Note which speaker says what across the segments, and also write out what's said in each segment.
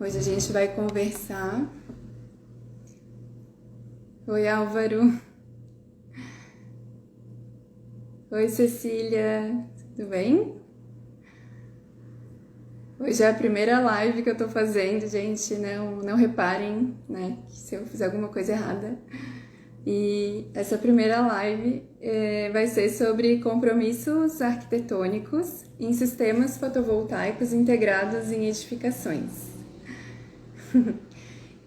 Speaker 1: Hoje a gente vai conversar. Oi, Álvaro. Oi, Cecília. Tudo bem? Hoje é a primeira live que eu tô fazendo, gente. Não reparem, né, que se eu fizer alguma coisa errada. E essa primeira live vai ser sobre compromissos arquitetônicos em sistemas fotovoltaicos integrados em edificações.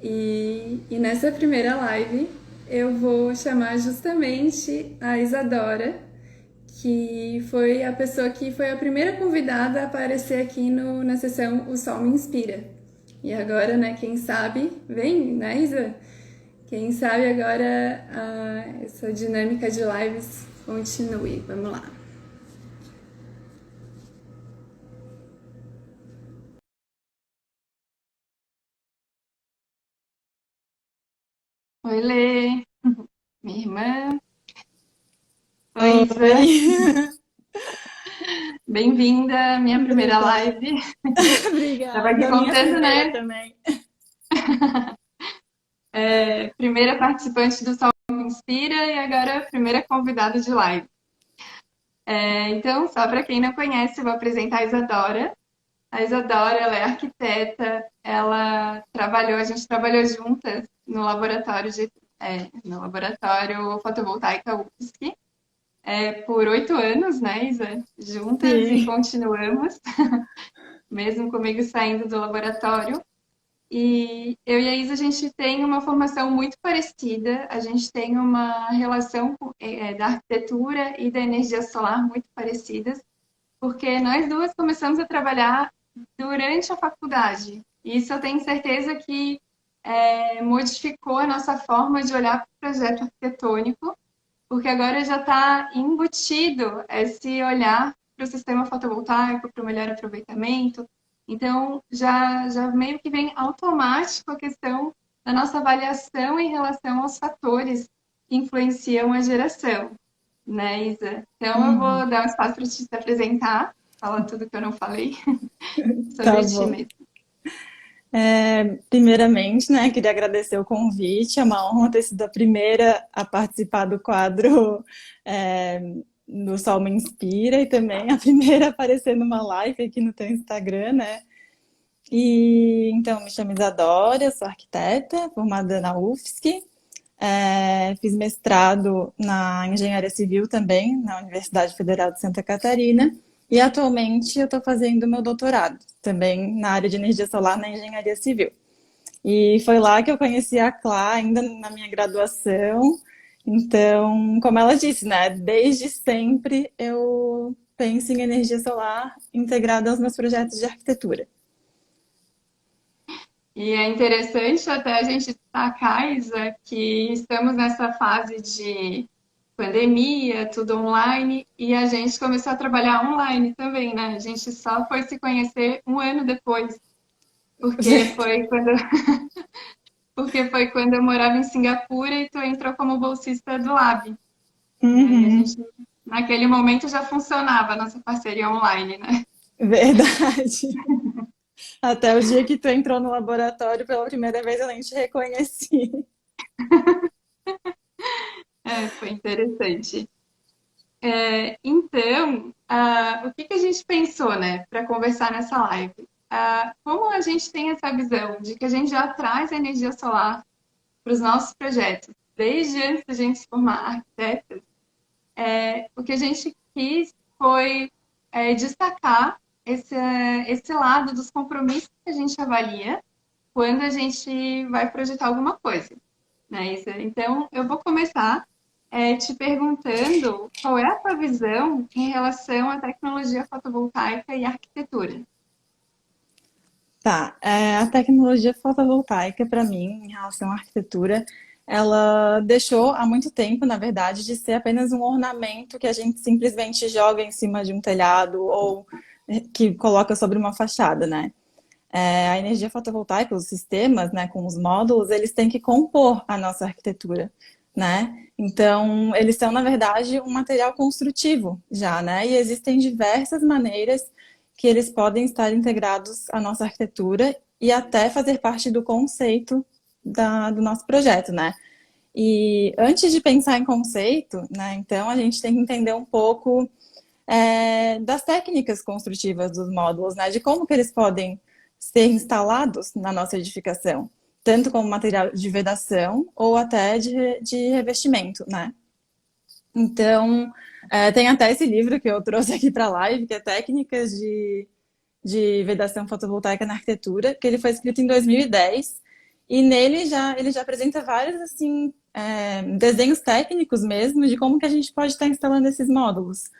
Speaker 1: E nessa primeira live eu vou chamar justamente a Isadora, que foi a pessoa que foi a primeira convidada a aparecer aqui na sessão O Sol Me Inspira. E agora, né, quem sabe, vem, né, Isa? Quem sabe agora essa dinâmica de lives continue. Vamos lá. Oi, Lê, minha irmã. Oi, Isa.
Speaker 2: Oi,
Speaker 1: Bem-vinda à minha primeira
Speaker 2: obrigada.
Speaker 1: live. Estava aqui
Speaker 2: Obrigada. Minha
Speaker 1: contando,
Speaker 2: primeira
Speaker 1: né?
Speaker 2: também.
Speaker 1: Primeira participante do Sol Me Inspira e agora primeira convidada de live. Então, só para quem não conhece, eu vou apresentar a Isadora. A Isadora, ela é arquiteta, a gente trabalhou juntas no laboratório fotovoltaica UFSC, por 8 anos, né, Isa? Juntas e
Speaker 2: Sim.
Speaker 1: continuamos, mesmo comigo saindo do laboratório. E eu e a Isa, a gente tem uma formação muito parecida, a gente tem uma relação da arquitetura e da energia solar muito parecidas, porque nós duas começamos a trabalhar durante a faculdade. E isso eu tenho certeza que modificou a nossa forma de olhar para o projeto arquitetônico, porque agora já está embutido esse olhar para o sistema fotovoltaico, para o melhor aproveitamento. Então, já meio que vem automático a questão da nossa avaliação em relação aos fatores que influenciam a geração, né, Isa? Então, eu
Speaker 2: Uhum.
Speaker 1: vou dar um espaço para te se apresentar, falar tudo que eu não falei
Speaker 2: Tá
Speaker 1: sobre ti
Speaker 2: bom.
Speaker 1: mesmo.
Speaker 2: Primeiramente, né, queria agradecer o convite. É uma honra ter sido a primeira a participar do quadro é, do Sol Me Inspira e também a primeira a aparecer numa live aqui no teu Instagram, né? E então, me chamo Isadora, sou arquiteta, formada na UFSC. Fiz mestrado na engenharia civil também, na Universidade Federal de Santa Catarina. E atualmente eu estou fazendo meu doutorado, também na área de energia solar na engenharia civil. E foi lá que eu conheci a Clá, ainda na minha graduação. Então, como ela disse, né, desde sempre eu penso em energia solar integrada aos meus projetos de arquitetura.
Speaker 1: E é interessante até a gente destacar, Isa, que estamos nessa fase de pandemia, tudo online, e a gente começou a trabalhar online também, né? A gente só foi se conhecer um ano depois, porque foi quando, porque foi quando eu morava em Singapura e tu entrou como bolsista do Lab. E aí a
Speaker 2: Uhum,
Speaker 1: gente, naquele momento, já funcionava a nossa parceria online, né?
Speaker 2: verdade. Até o dia que tu entrou no laboratório pela primeira vez eu nem te reconheci.
Speaker 1: Foi interessante. Então, o que a gente pensou, né, para conversar nessa live? Como a gente tem essa visão de que a gente já traz a energia solar para os nossos projetos, desde antes da gente se formar arquitetas, o que a gente quis foi destacar esse lado dos compromissos que a gente avalia quando a gente vai projetar alguma coisa, né, Isa? Então, eu vou começar te perguntando qual é a tua visão em relação à tecnologia fotovoltaica e arquitetura.
Speaker 2: Tá, a tecnologia fotovoltaica, para mim, em relação à arquitetura, ela deixou há muito tempo, na verdade, de ser apenas um ornamento que a gente simplesmente joga em cima de um telhado ou que coloca sobre uma fachada, né? A energia fotovoltaica, os sistemas, né, com os módulos, eles têm que compor a nossa arquitetura, né? Então, eles são, na verdade, um material construtivo já, né? E existem diversas maneiras que eles podem estar integrados à nossa arquitetura e até fazer parte do conceito do nosso projeto, né? E antes de pensar em conceito, né, então a gente tem que entender um pouco das técnicas construtivas dos módulos, né, de como que eles podem ser instalados na nossa edificação, tanto como material de vedação ou até de revestimento, né? Então, tem até esse livro que eu trouxe aqui para a live, que é Técnicas de Vedação Fotovoltaica na Arquitetura, que ele foi escrito em 2010, e nele ele já apresenta vários assim, desenhos técnicos mesmo de como que a gente pode estar instalando esses módulos.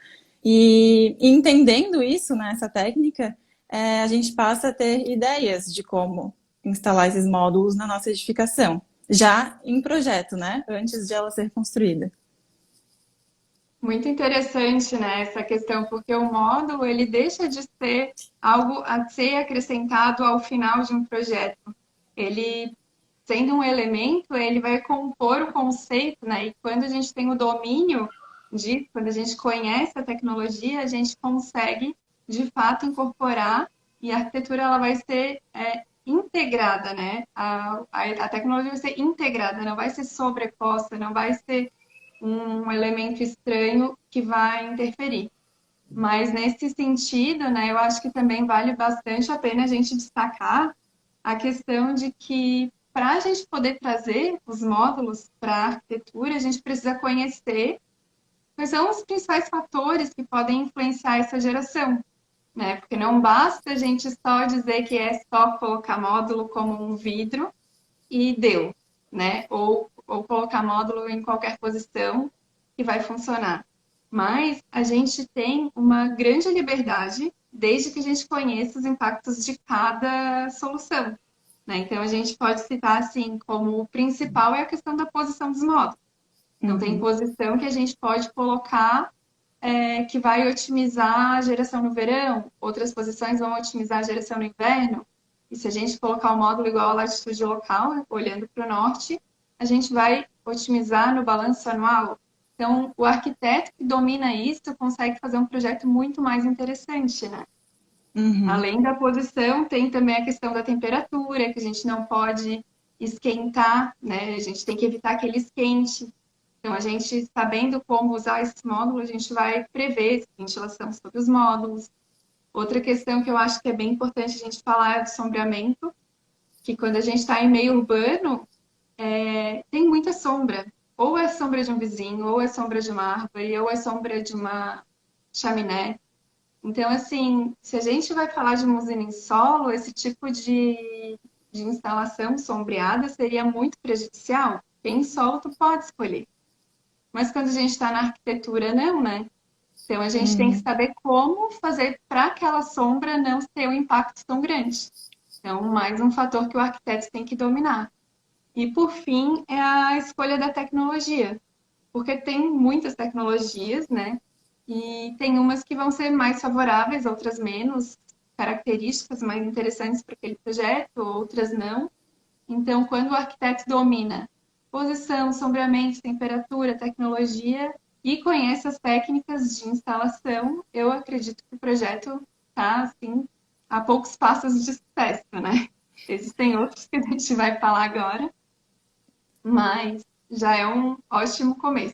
Speaker 2: E entendendo isso, né, essa técnica, a gente passa a ter ideias de como instalar esses módulos na nossa edificação, já em projeto, né, antes de ela ser construída.
Speaker 1: Muito interessante, né, essa questão, porque o módulo ele deixa de ser algo a ser acrescentado ao final de um projeto. Ele, sendo um elemento, ele vai compor o conceito, né? E quando a gente tem o domínio disso, quando a gente conhece a tecnologia, a gente consegue, de fato, incorporar e a arquitetura ela vai ser integrada, né? A tecnologia vai ser integrada, não vai ser sobreposta, não vai ser um elemento estranho que vai interferir. Mas nesse sentido, né, eu acho que também vale bastante a pena a gente destacar a questão de que para a gente poder trazer os módulos para a arquitetura, a gente precisa conhecer quais são os principais fatores que podem influenciar essa geração, né? Porque não basta a gente só dizer que é só colocar módulo como um vidro e deu, né? Ou colocar módulo em qualquer posição que vai funcionar. Mas a gente tem uma grande liberdade desde que a gente conheça os impactos de cada solução, né? Então a gente pode citar assim como o principal é a questão da posição dos módulos. Então tem
Speaker 2: Uhum.
Speaker 1: posição que a gente pode colocar que vai otimizar a geração no verão, outras posições vão otimizar a geração no inverno. E se a gente colocar o módulo igual à latitude local, olhando para o norte, a gente vai otimizar no balanço anual. Então, o arquiteto que domina isso consegue fazer um projeto muito mais interessante, né?
Speaker 2: Uhum.
Speaker 1: Além da posição, tem também a questão da temperatura, que a gente não pode esquentar, né? A gente tem que evitar aquele esquente. Então, a gente, sabendo como usar esse módulo, a gente vai prever ventilação sobre os módulos. Outra questão que eu acho que é bem importante a gente falar é do sombreamento, que quando a gente está em meio urbano, tem muita sombra. Ou é sombra de um vizinho, ou é sombra de uma árvore, ou é sombra de uma chaminé. Então, assim, se a gente vai falar de uma usina em solo, esse tipo de instalação sombreada seria muito prejudicial. Porque em solo tu pode escolher. Mas quando a gente está na arquitetura, não, né? Então a gente tem que
Speaker 2: Uhum.
Speaker 1: saber como fazer para aquela sombra não ter um impacto tão grande. Então, mais um fator que o arquiteto tem que dominar. E por fim, é a escolha da tecnologia, porque tem muitas tecnologias, né? E tem umas que vão ser mais favoráveis, outras menos, características mais interessantes para aquele projeto, outras não. Então, quando o arquiteto domina posição, sombreamento, temperatura, tecnologia e conhece as técnicas de instalação, eu acredito que o projeto está assim a poucos passos de sucesso, né? Existem outros que a gente vai falar agora, mas já é um ótimo começo.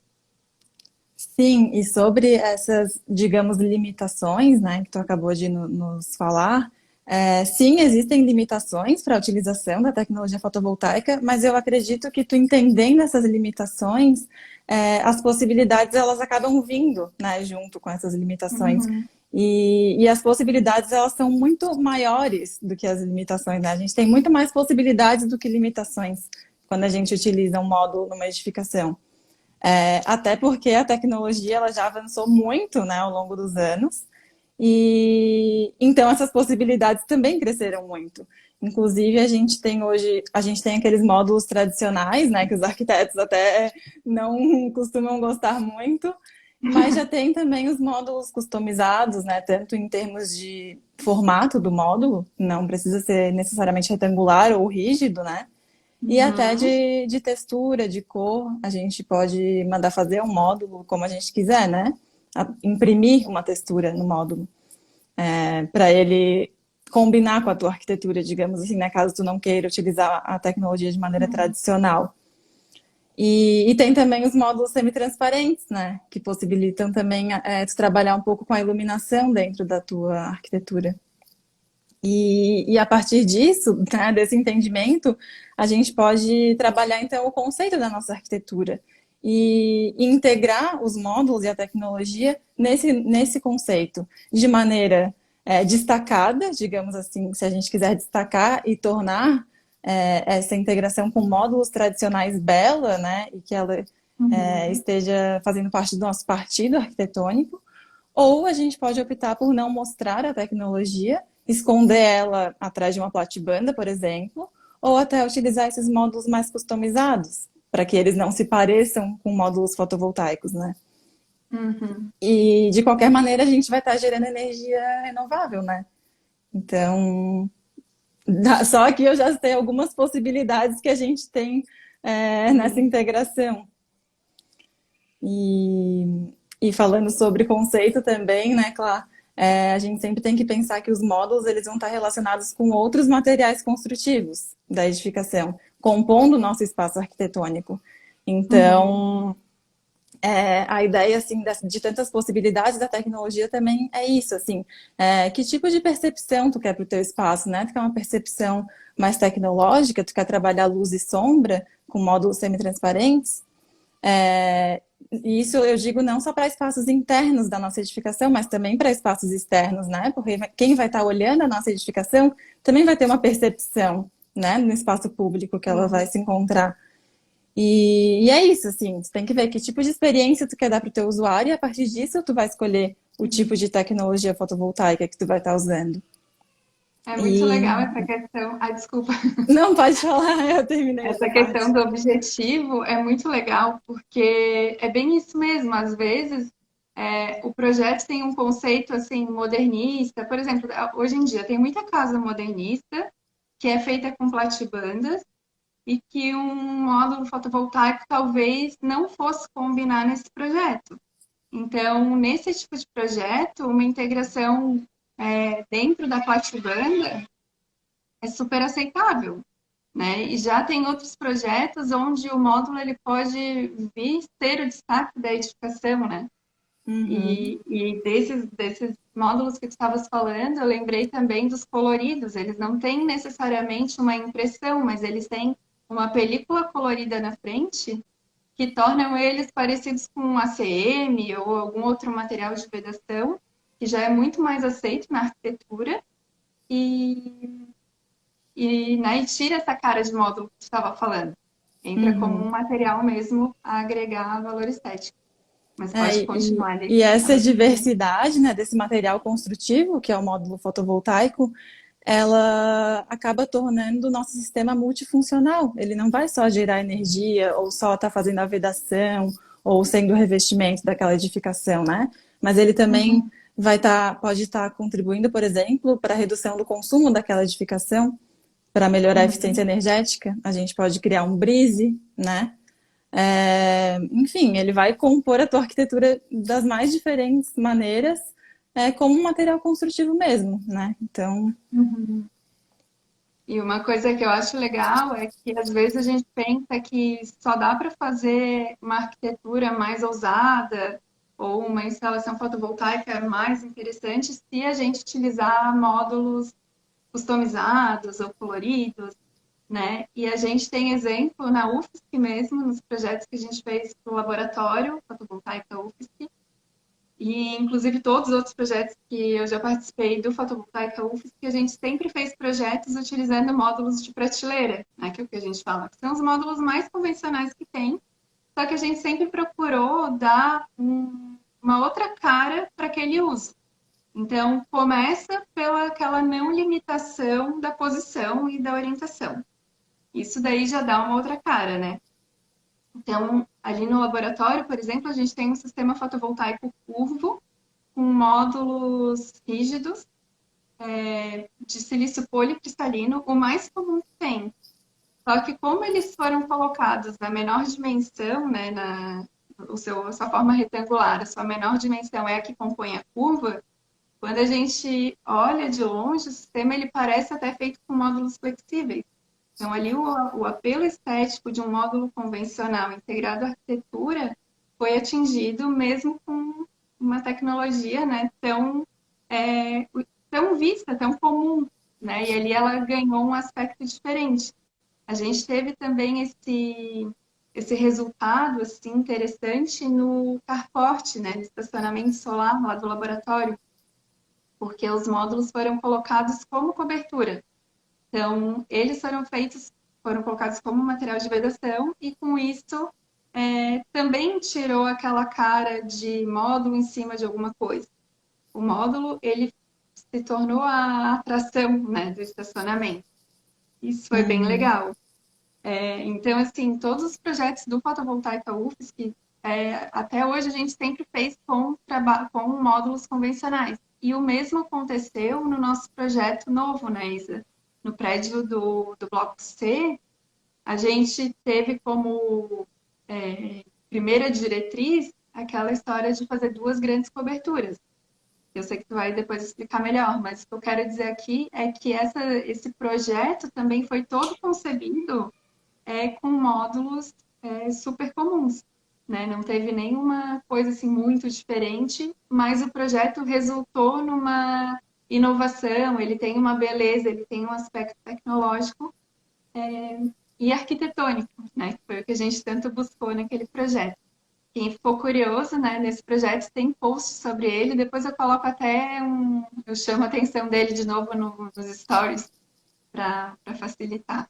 Speaker 2: Sim, e sobre essas, digamos, limitações, né, que tu acabou de nos falar, sim, existem limitações para a utilização da tecnologia fotovoltaica, mas eu acredito que tu entendendo essas limitações, as possibilidades elas acabam vindo, né, junto com essas limitações.
Speaker 1: Uhum.
Speaker 2: E as possibilidades elas são muito maiores do que as limitações, né? A gente tem muito mais possibilidades do que limitações quando a gente utiliza um módulo numa edificação. Até porque a tecnologia ela já avançou muito, né, ao longo dos anos, e então essas possibilidades também cresceram muito. Inclusive, a gente tem hoje, a gente tem aqueles módulos tradicionais, né, que os arquitetos até não costumam gostar muito, mas já tem também os módulos customizados, né, tanto em termos de formato do módulo, não precisa ser necessariamente retangular ou rígido, né, e até
Speaker 1: Uhum.
Speaker 2: de textura, de cor, a gente pode mandar fazer um módulo como a gente quiser, né? Imprimir uma textura no módulo, para ele combinar com a tua arquitetura, digamos assim, né? Caso tu não queira utilizar a tecnologia de maneira
Speaker 1: Uhum.
Speaker 2: tradicional. E tem também os módulos semi-transparentes, né? Que possibilitam também tu trabalhar um pouco com a iluminação dentro da tua arquitetura. E a partir disso, né, desse entendimento, a gente pode trabalhar então o conceito da nossa arquitetura e integrar os módulos e a tecnologia nesse conceito de maneira destacada, digamos assim, se a gente quiser destacar e tornar essa integração com módulos tradicionais bela, né, e que ela
Speaker 1: Uhum.
Speaker 2: esteja fazendo parte do nosso partido arquitetônico, ou a gente pode optar por não mostrar a tecnologia, esconder ela atrás de uma platibanda, por exemplo, ou até utilizar esses módulos mais customizados, para que eles não se pareçam com módulos fotovoltaicos, né?
Speaker 1: Uhum.
Speaker 2: E de qualquer maneira a gente vai estar gerando energia renovável, né? Então, só aqui eu já sei algumas possibilidades que a gente tem nessa
Speaker 1: Sim.
Speaker 2: integração. E falando sobre conceito também, né, Clá? A gente sempre tem que pensar que os módulos eles vão estar relacionados com outros materiais construtivos da edificação, compondo o nosso espaço arquitetônico.
Speaker 1: Uhum.
Speaker 2: Então, a ideia assim de tantas possibilidades da tecnologia também é isso, assim, que tipo de percepção tu quer para o teu espaço, né? Tu quer uma percepção mais tecnológica, tu quer trabalhar luz e sombra com módulos semi-transparentes? E isso eu digo não só para espaços internos da nossa edificação, mas também para espaços externos, né? Porque quem vai estar olhando a nossa edificação também vai ter uma percepção, né, no espaço público que ela vai
Speaker 1: Sim.
Speaker 2: se encontrar. E é isso, assim, tu tem que ver que tipo de experiência tu quer dar para o teu usuário e a partir disso tu vai escolher o tipo de tecnologia fotovoltaica que tu vai estar usando.
Speaker 1: É muito legal
Speaker 2: E
Speaker 1: essa questão. Ah, desculpa.
Speaker 2: não pode falar, eu terminei essa
Speaker 1: Essa questão
Speaker 2: parte.
Speaker 1: do objetivo é muito legal, porque é bem isso mesmo. Às vezes, o projeto tem um conceito assim modernista. Por exemplo, hoje em dia tem muita casa modernista que é feita com platibandas e que um módulo fotovoltaico talvez não fosse combinar nesse projeto. Então, nesse tipo de projeto, uma integração dentro da platibanda é super aceitável, né? E já tem outros projetos onde o módulo ele pode vir ser o destaque da edificação, né?
Speaker 2: Uhum,
Speaker 1: E desses módulos que tu estavas falando, eu lembrei também dos coloridos. Eles não têm necessariamente uma impressão, mas eles têm uma película colorida na frente que tornam eles parecidos com um ACM ou algum outro material de vedação, que já é muito mais aceito na arquitetura e, e tira essa cara de módulo que tu estava falando. Entra como um
Speaker 2: uhum.
Speaker 1: material mesmo a agregar valor estético. Mas
Speaker 2: É,
Speaker 1: pode
Speaker 2: e,
Speaker 1: continuar ali
Speaker 2: e
Speaker 1: que tu
Speaker 2: essa
Speaker 1: estava dizendo.
Speaker 2: diversidade, né, desse material construtivo, que é o módulo fotovoltaico, ela acaba tornando o nosso sistema multifuncional. Ele não vai só gerar energia, ou só estar fazendo a vedação, ou sendo o revestimento daquela edificação, né? Mas ele também
Speaker 1: Uhum,
Speaker 2: pode estar contribuindo, por exemplo, para a redução do consumo daquela edificação, para melhorar a eficiência
Speaker 1: uhum.
Speaker 2: energética. A gente pode criar um brise, né? Enfim, ele vai compor a tua arquitetura das mais diferentes maneiras, como um material construtivo mesmo, né? Então,
Speaker 1: Uhum. E uma coisa que eu acho legal é que às vezes a gente pensa que só dá para fazer uma arquitetura mais ousada ou uma instalação fotovoltaica mais interessante se a gente utilizar módulos customizados ou coloridos, né? E a gente tem exemplo na UFSC mesmo, nos projetos que a gente fez para o laboratório fotovoltaica UFSC, e, inclusive, todos os outros projetos que eu já participei do Fotovoltaica UFSC, que a gente sempre fez projetos utilizando módulos de prateleira, né, que é o que a gente fala, que são os módulos mais convencionais que tem, só que a gente sempre procurou dar uma outra cara para aquele uso. Então, começa pela aquela não limitação da posição e da orientação. Isso daí já dá uma outra cara, né? Então, ali no laboratório, por exemplo, a gente tem um sistema fotovoltaico curvo, com módulos rígidos de silício policristalino, o mais comum que tem. Só que como eles foram colocados na menor dimensão, né, a sua forma retangular, a sua menor dimensão é a que compõe a curva, Quando a gente olha de longe, o sistema ele parece até feito com módulos flexíveis. Então, ali o apelo estético de um módulo convencional integrado à arquitetura foi atingido mesmo com uma tecnologia, né, tão vista, tão comum, né? E ali ela ganhou um aspecto diferente. A gente teve também esse resultado assim interessante no carport, né, no estacionamento solar lá do laboratório, porque os módulos foram colocados como cobertura. Então, eles foram colocados como material de vedação e com isso também tirou aquela cara de módulo em cima de alguma coisa. O módulo, ele se tornou a atração, né, do estacionamento. Isso foi bem
Speaker 2: Uhum.
Speaker 1: legal. Então, assim, todos os projetos do Fotovoltaica UFSC, até hoje a gente sempre fez com módulos convencionais. E o mesmo aconteceu no nosso projeto novo, né, Isa? No prédio do Bloco C, a gente teve como primeira diretriz aquela história de fazer duas grandes coberturas. Eu sei que tu vai depois explicar melhor, mas o que eu quero dizer aqui é que esse projeto também foi todo concebido com módulos super comuns, né? Não teve nenhuma coisa assim muito diferente, mas o projeto resultou numa inovação, ele tem uma beleza, ele tem um aspecto tecnológico e arquitetônico, né? Que foi o que a gente tanto buscou naquele projeto. Quem ficou curioso, né, nesse projeto tem post sobre ele, depois eu coloco eu chamo a atenção dele de novo nos stories para facilitar.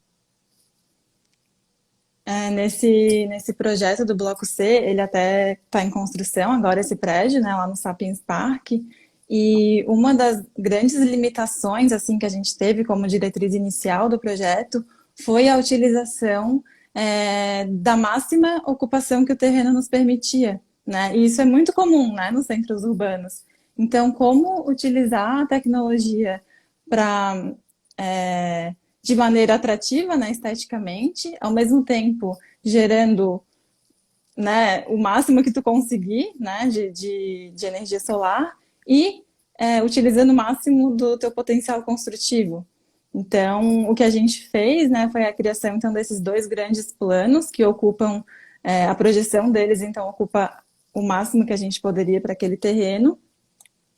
Speaker 2: Nesse projeto do Bloco C, ele até está em construção agora, esse prédio, né, lá no Sapiens Park. E uma das grandes limitações assim que a gente teve como diretriz inicial do projeto foi a utilização da máxima ocupação que o terreno nos permitia, né? E isso é muito comum, né, nos centros urbanos. Então, como utilizar a tecnologia para de maneira atrativa, né, esteticamente, ao mesmo tempo gerando, né, o máximo que tu conseguir, né, de energia solar e utilizando o máximo do teu potencial construtivo. Então, o que a gente fez, né, foi a criação então desses dois grandes planos que ocupam a projeção deles, então ocupa o máximo que a gente poderia para aquele terreno.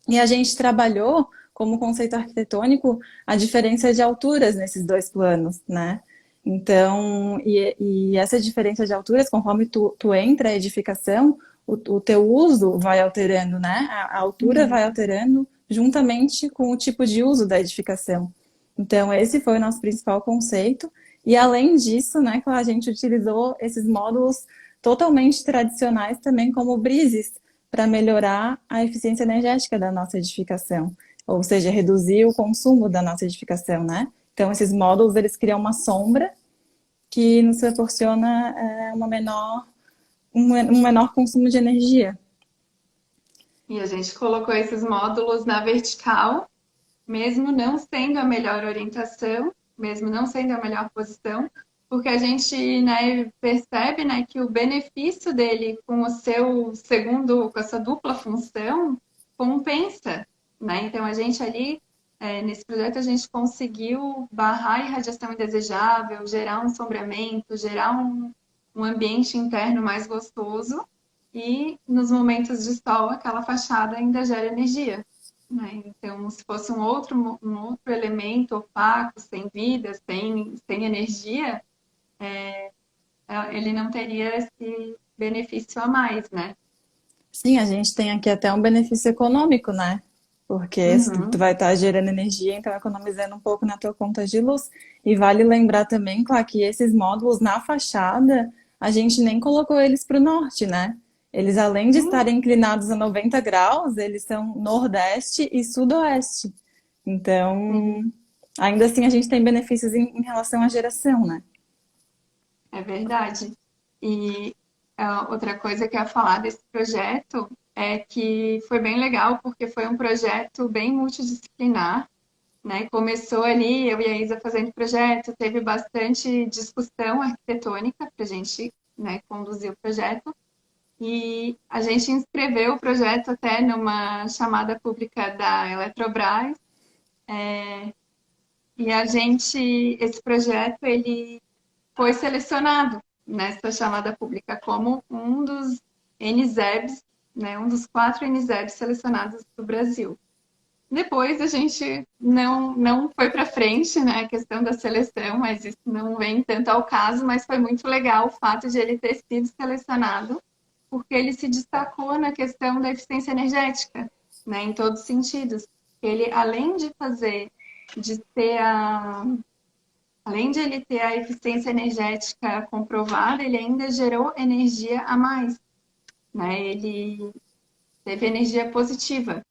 Speaker 2: E a gente trabalhou como conceito arquitetônico a diferença de alturas nesses dois planos, né? Então, e essa diferença de alturas, conforme tu entra a edificação, o teu uso vai alterando, né? A altura vai
Speaker 1: Uhum.
Speaker 2: alterando juntamente com o tipo de uso da edificação. Então, esse foi o nosso principal conceito. E além disso, né, a gente utilizou esses módulos totalmente tradicionais também como brises para melhorar a eficiência energética da nossa edificação, ou seja, reduzir o consumo da nossa edificação, né? Então, esses módulos, eles criam uma sombra que nos proporciona um menor consumo de energia.
Speaker 1: E a gente colocou esses módulos na vertical, mesmo não sendo a melhor orientação, mesmo não sendo a melhor posição, porque a gente, né, percebe, né, que o benefício dele com o seu com a sua dupla função compensa, né? Então a gente ali nesse projeto a gente conseguiu barrar a irradiação indesejável, gerar um sombreamento, gerar um ambiente interno mais gostoso e nos momentos de sol aquela fachada ainda gera energia, né? Então, se fosse um outro elemento opaco, sem vida, sem energia, ele não teria esse benefício a mais, né?
Speaker 2: Sim, a gente tem aqui até um benefício econômico, né? Porque tu
Speaker 1: Uhum.
Speaker 2: vai estar gerando energia, então economizando um pouco na tua conta de luz. E vale lembrar também, claro, que esses módulos na fachada, a gente nem colocou eles para o norte, né? Eles, além de
Speaker 1: Sim,
Speaker 2: estarem inclinados a 90 graus, eles são nordeste e sudoeste. Então,
Speaker 1: sim,
Speaker 2: ainda assim, a gente tem benefícios em relação à geração, né?
Speaker 1: é verdade. E outra coisa que eu ia falar desse projeto é que foi bem legal, porque foi um projeto bem multidisciplinar, né? Começou ali, eu e a Isa fazendo projeto, teve bastante discussão arquitetônica para a gente, né, conduzir o projeto. E a gente inscreveu o projeto até numa chamada pública da Eletrobras. E esse projeto, ele foi selecionado nessa chamada pública como um dos NZEBs, né, um dos 4 NZEBs selecionados do Brasil. Depois a gente não foi para frente, né, a questão da seleção, mas isso não vem tanto ao caso, mas foi muito legal o fato de ele ter sido selecionado, porque ele se destacou na questão da eficiência energética, né, em todos os sentidos. Ele, de ter além de ele ter a eficiência energética comprovada, ele ainda gerou energia a mais, né? Ele teve energia positiva.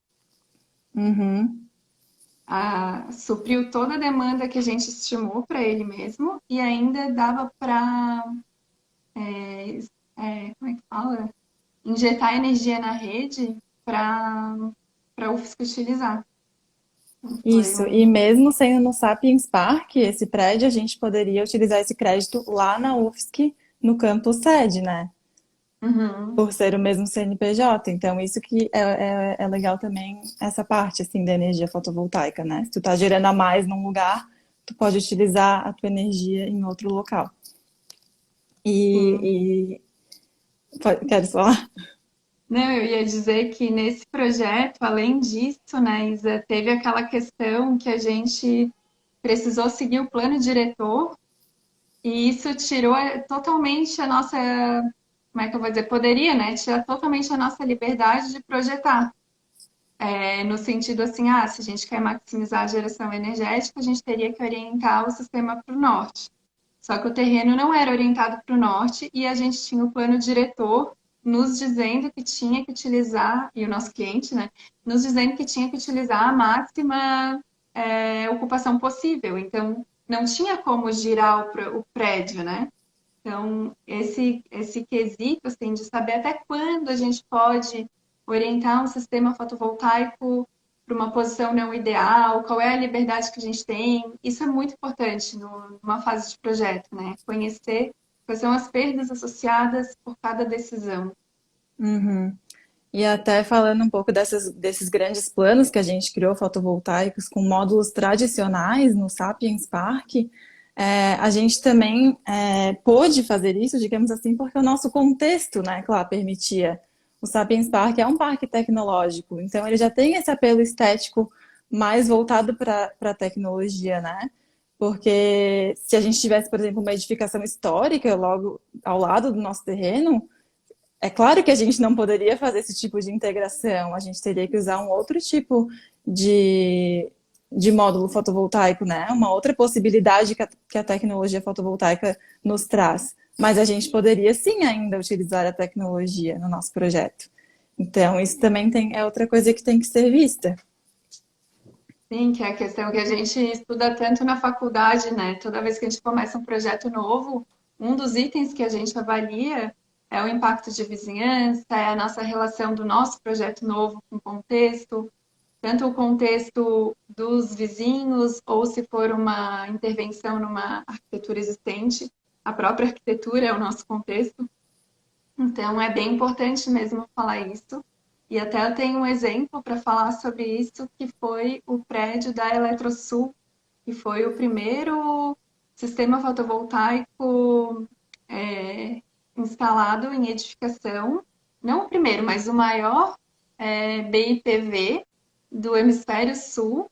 Speaker 2: Uhum.
Speaker 1: Supriu toda a demanda que a gente estimou para ele mesmo e ainda dava para, como é que fala? Injetar energia na rede para o UFSC utilizar. Então, foi
Speaker 2: Isso, e mesmo sendo no Sapiens Park, esse prédio, a gente poderia utilizar esse crédito lá na UFSC, no campus sede, né?
Speaker 1: Uhum.
Speaker 2: Por ser o mesmo CNPJ. Então, isso que é legal também, essa parte, assim, da energia fotovoltaica, né? Se tu tá gerando a mais num lugar, tu pode utilizar a tua energia em outro local.
Speaker 1: Sim.
Speaker 2: Queres falar?
Speaker 1: Não, eu ia dizer que nesse projeto, além disso, né, Isa, teve aquela questão que a gente precisou seguir o plano diretor e isso tirou totalmente a nossa, como é que eu vou dizer, poderia, né, tirar totalmente a nossa liberdade de projetar. No sentido assim, se a gente quer maximizar a geração energética, a gente teria que orientar o sistema para o norte. Só que o terreno não era orientado para o norte e a gente tinha o plano diretor nos dizendo que tinha que utilizar, e o nosso cliente, né, nos dizendo que tinha que utilizar a máxima ocupação possível. Então, não tinha como girar o prédio, né? Então, esse quesito, assim, de saber até quando a gente pode orientar um sistema fotovoltaico para uma posição não ideal, qual é a liberdade que a gente tem, isso é muito importante numa fase de projeto, né? Conhecer quais são as perdas associadas por cada decisão.
Speaker 2: Uhum. E até falando um pouco desses grandes planos que a gente criou fotovoltaicos com módulos tradicionais no Sapiens Park, a gente também pôde fazer isso, digamos assim, porque o nosso contexto, né, claro, permitia. O Sapiens Park é um parque tecnológico, então ele já tem esse apelo estético mais voltado para a tecnologia, né? Porque se a gente tivesse, por exemplo, uma edificação histórica logo ao lado do nosso terreno, é claro que a gente não poderia fazer esse tipo de integração, a gente teria que usar um outro tipo de, de módulo fotovoltaico, né? Uma outra possibilidade que a tecnologia fotovoltaica nos traz. Mas a gente poderia sim ainda utilizar a tecnologia no nosso projeto. Então, isso também é outra coisa que tem que ser vista.
Speaker 1: Sim, que é a questão que a gente estuda tanto na faculdade, né? Toda vez que a gente começa um projeto novo, um dos itens que a gente avalia é o impacto de vizinhança, é a nossa relação do nosso projeto novo com o contexto, tanto o contexto dos vizinhos, ou se for uma intervenção numa arquitetura existente, a própria arquitetura é o nosso contexto. Então, é bem importante mesmo falar isso. E até eu tenho um exemplo para falar sobre isso, que foi o prédio da Eletrosul, que foi o primeiro sistema fotovoltaico instalado em edificação, não o primeiro, mas o maior BIPV do hemisfério sul,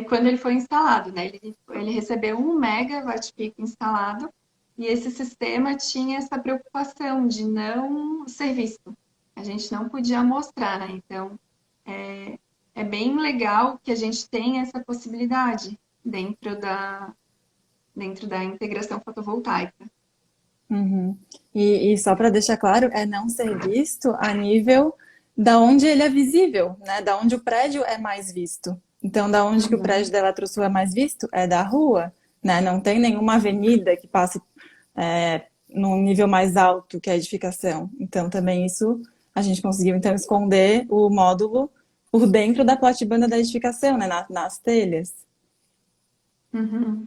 Speaker 1: quando ele foi instalado, né? Ele recebeu 1 megawatt-peak instalado e esse sistema tinha essa preocupação de não ser visto. A gente não podia mostrar, né? Então, é bem legal que a gente tenha essa possibilidade dentro da integração fotovoltaica.
Speaker 2: Uhum. E só para deixar claro, é não ser visto a nível da onde ele é visível, né? Da onde o prédio é mais visto. Então, da onde que o prédio
Speaker 1: Uhum.
Speaker 2: da Eletrosul é mais visto? É da rua, né? Não tem nenhuma avenida que passe num nível mais alto que a edificação. Então, também isso a gente conseguiu então esconder o módulo por dentro da platibanda da edificação, né? Nas telhas.
Speaker 1: Uhum.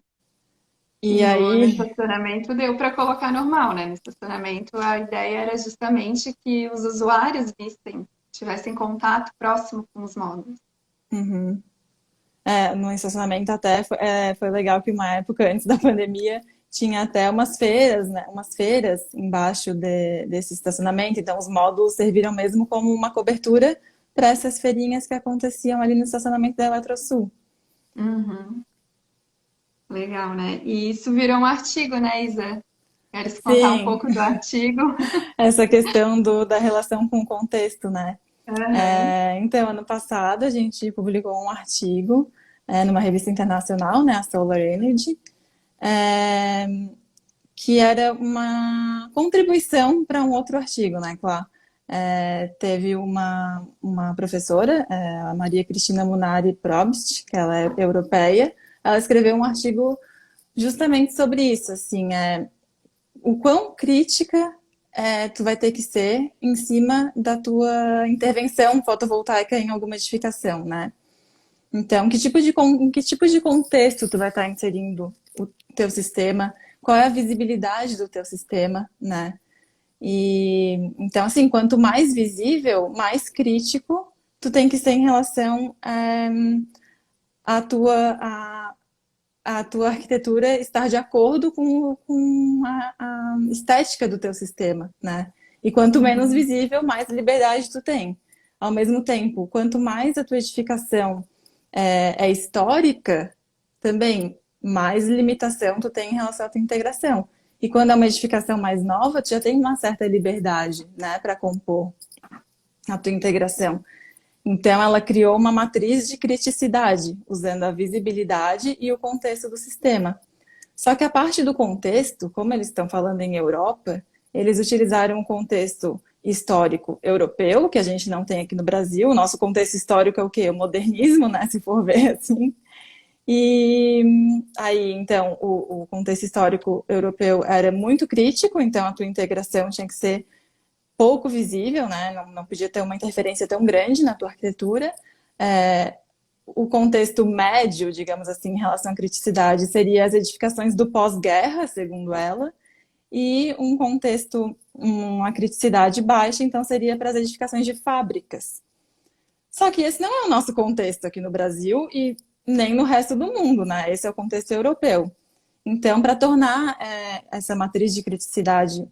Speaker 2: E
Speaker 1: E no
Speaker 2: aí,
Speaker 1: estacionamento deu para colocar normal, né? No estacionamento a ideia era justamente que os usuários vissem, tivessem contato próximo com os módulos.
Speaker 2: uhum. No estacionamento até foi legal que uma época antes da pandemia tinha até umas feiras, né? Umas feiras embaixo desse estacionamento. Então os módulos serviram mesmo como uma cobertura para essas feirinhas que aconteciam ali no estacionamento da Eletrosul.
Speaker 1: Uhum, legal, né? E isso virou um artigo, né, Isa? Queres contar um
Speaker 2: Sim,
Speaker 1: pouco do artigo?
Speaker 2: essa questão da relação com o contexto, né?
Speaker 1: Aham.
Speaker 2: Então, ano passado, a gente publicou um artigo numa revista internacional, né, a Solar Energy, é, que era uma contribuição para um outro artigo, né, Clá? Teve uma professora, a Maria Cristina Munari Probst, que ela é europeia, ela escreveu um artigo justamente sobre isso, assim, o quão crítica tu vai ter que ser em cima da tua intervenção fotovoltaica em alguma edificação, né? Então, em que tipo de contexto tu vai estar inserindo o teu sistema? Qual é a visibilidade do teu sistema, né? E então, assim, quanto mais visível, mais crítico tu tem que ser em relação à a tua arquitetura estar de acordo com a estética do teu sistema, né? E quanto menos
Speaker 1: Uhum.
Speaker 2: visível, mais liberdade tu tem. Ao mesmo tempo, quanto mais a tua edificação é histórica, também mais limitação tu tem em relação à tua integração. E quando é uma edificação mais nova, tu já tem uma certa liberdade, né, para compor a tua integração. Então, ela criou uma matriz de criticidade, usando a visibilidade e o contexto do sistema. Só que a parte do contexto, como eles estão falando em Europa, eles utilizaram um contexto histórico europeu, que a gente não tem aqui no Brasil. O nosso contexto histórico é o quê? O modernismo, né? Se for ver assim. E aí, então, o contexto histórico europeu era muito crítico, então a tua integração tinha que ser pouco visível, né? Não podia ter uma interferência tão grande na tua arquitetura. É, o contexto médio, digamos assim, em relação à criticidade, seria as edificações do pós-guerra, segundo ela, e um contexto, uma criticidade baixa, então seria para as edificações de fábricas. Só que esse não é o nosso contexto aqui no Brasil e nem no resto do mundo, né? Esse é o contexto europeu. Então, para tornar essa matriz de criticidade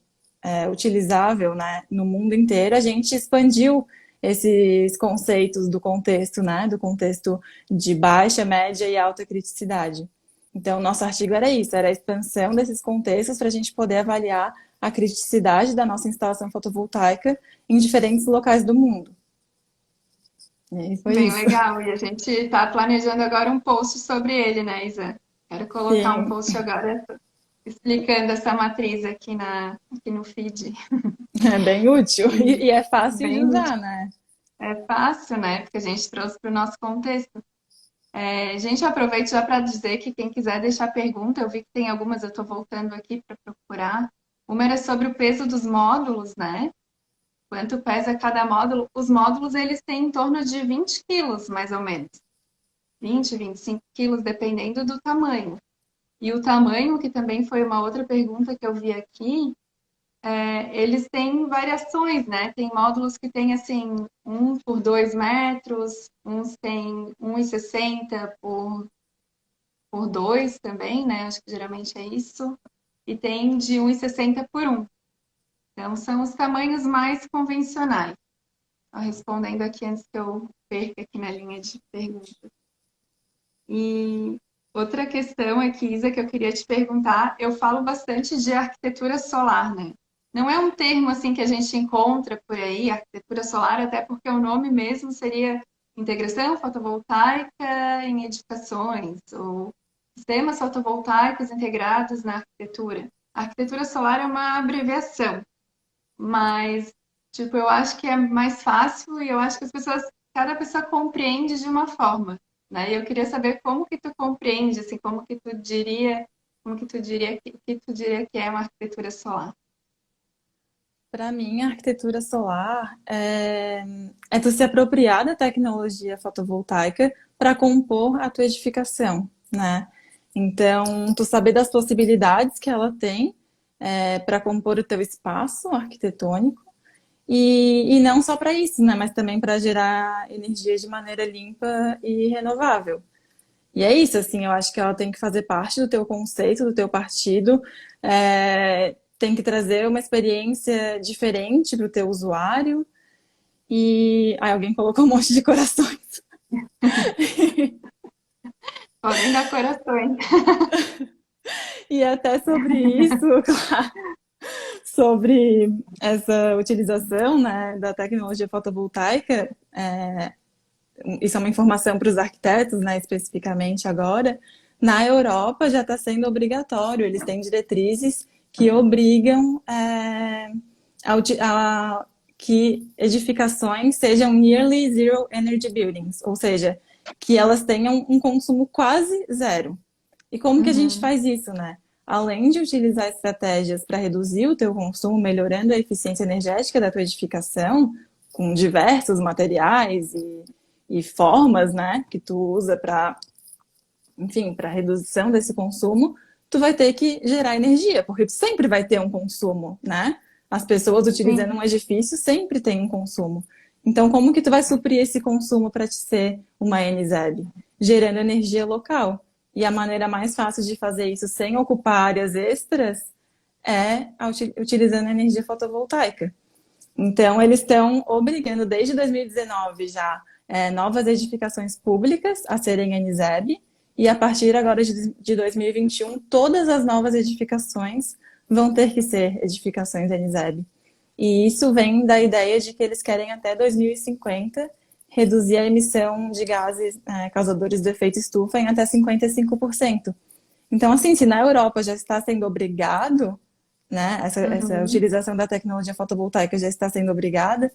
Speaker 2: utilizável, né, no mundo inteiro, a gente expandiu esses conceitos do contexto, né, do contexto de baixa, média e alta criticidade. Então, nosso artigo era isso, era a expansão desses contextos para a gente poder avaliar a criticidade da nossa instalação fotovoltaica em diferentes locais do mundo. E aí foi
Speaker 1: Bem
Speaker 2: isso.
Speaker 1: legal. E a gente está planejando agora um post sobre ele, né, Isa? Quero colocar um
Speaker 2: Sim,
Speaker 1: post agora explicando essa matriz aqui no feed.
Speaker 2: é bem útil e é fácil de
Speaker 1: Bem
Speaker 2: usar,
Speaker 1: útil.
Speaker 2: né?
Speaker 1: É fácil, né? Porque a gente trouxe para o nosso contexto. Gente, eu aproveito já para dizer que quem quiser deixar pergunta, eu vi que tem algumas, eu estou voltando aqui para procurar. Uma era sobre o peso dos módulos, né? Quanto pesa cada módulo? Os módulos, eles têm em torno de 20 quilos, mais ou menos. 25 quilos, dependendo do tamanho. E o tamanho, que também foi uma outra pergunta que eu vi aqui, eles têm variações, né? Tem módulos que têm, assim, 1 por 2 metros, uns têm 1,60 por 2 também, né? Acho que geralmente é isso. E tem de 1,60 por 1. Então, são os tamanhos mais convencionais. Tô respondendo aqui antes que eu perca aqui na linha de perguntas. E outra questão aqui, Isa, que eu queria te perguntar, eu falo bastante de arquitetura solar, né? Não é um termo assim que a gente encontra por aí, arquitetura solar, até porque o nome mesmo seria integração fotovoltaica em edificações ou sistemas fotovoltaicos integrados na arquitetura. A arquitetura solar é uma abreviação, mas tipo, eu acho que é mais fácil e eu acho que cada pessoa compreende de uma forma, né? E eu queria saber como que tu compreende, assim, que tu diria que é uma arquitetura solar.
Speaker 2: Para mim, a arquitetura solar é tu se apropriar da tecnologia fotovoltaica para compor a tua edificação, né? Então, tu saber das possibilidades que ela tem para compor o teu espaço arquitetônico e não só para isso, né? Mas também para gerar energia de maneira limpa e renovável. E é isso, assim, eu acho que ela tem que fazer parte do teu conceito, do teu partido, tem que trazer uma experiência diferente para o teu usuário. E aí alguém colocou um monte de corações.
Speaker 1: Podem dar corações.
Speaker 2: E até sobre isso, claro, sobre essa utilização, né, da tecnologia fotovoltaica, isso é uma informação para os arquitetos, né, especificamente agora. Na Europa já está sendo obrigatório, eles têm diretrizes que obrigam que edificações sejam nearly zero energy buildings, ou seja, que elas tenham um consumo quase zero. E como que a gente
Speaker 1: Uhum.
Speaker 2: faz isso, né? Além de utilizar estratégias para reduzir o teu consumo, melhorando a eficiência energética da tua edificação, com diversos materiais e formas, né, que tu usa para, enfim, para redução desse consumo, tu vai ter que gerar energia, porque tu sempre vai ter um consumo, né? As pessoas utilizando
Speaker 1: Sim.
Speaker 2: um edifício sempre tem um consumo. Então, como que tu vai suprir esse consumo para te ser uma NZEB? Gerando energia local. E a maneira mais fácil de fazer isso sem ocupar áreas extras é utilizando energia fotovoltaica. Então, eles estão obrigando, desde 2019 já, novas edificações públicas a serem NZEB, e a partir agora de 2021, todas as novas edificações vão ter que ser edificações NZEB. E isso vem da ideia de que eles querem até 2050 reduzir a emissão de gases causadores do efeito estufa em até 55%. Então, assim, se na Europa já está sendo obrigado, né, essa
Speaker 1: Uhum.
Speaker 2: utilização da tecnologia fotovoltaica já está sendo obrigada,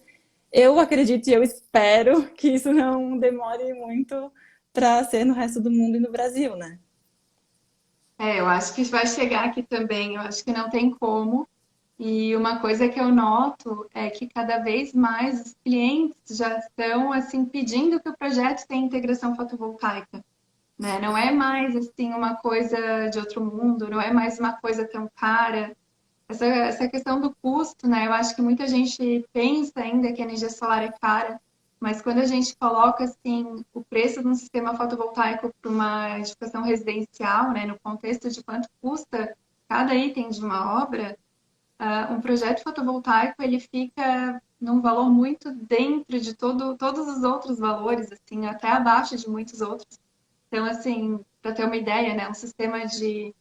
Speaker 2: eu acredito e eu espero que isso não demore muito para ser no resto do mundo e no Brasil, né?
Speaker 1: Eu acho que vai chegar aqui também. Eu acho que não tem como. E uma coisa que eu noto é que cada vez mais os clientes já estão assim pedindo que o projeto tenha integração fotovoltaica, né? Não é mais assim uma coisa de outro mundo, não é mais uma coisa tão cara. Essa questão do custo, né? Eu acho que muita gente pensa ainda que a energia solar é cara, mas quando a gente coloca assim o preço de um sistema fotovoltaico para uma edificação residencial, né, no contexto de quanto custa cada item de uma obra, um projeto fotovoltaico ele fica num valor muito dentro de todos os outros valores, assim, até abaixo de muitos outros. Então, assim, para ter uma ideia, né, um sistema de